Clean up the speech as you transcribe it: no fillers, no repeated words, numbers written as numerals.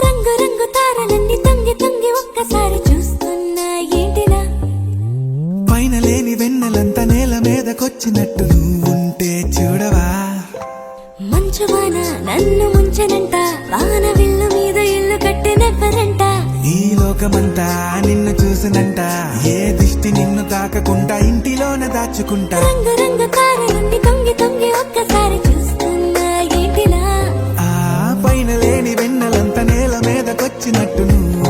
రంగు రంగు తారలన్నీ తొంగి తొంగి ఒక్కసారి చూస్తున్నా ఏంటిలా? పైన లేని వెన్నెలంతా నేల మీదకొచ్చినట్టు నువ్వుంటే చూడవా? మంచువాన నన్ను ముంచెనంట, వాన విల్లు మీద ఇల్లు కట్టినెవ్వరంట. ఈ లోకమంతా నిన్ను చూసినంట, ఏ దిష్టి నిన్ను తాకకుండా ఇంటిలోన దాచుకుంటా. రంగు రంగు తారలన్నీ తొంగి తొంగి ఒక్కసారి చూస్తున్నా ఏంటిలా? ఆ పైన లేని వెన్నెలంతా నేల మీదకొచ్చినట్టు నువ్వు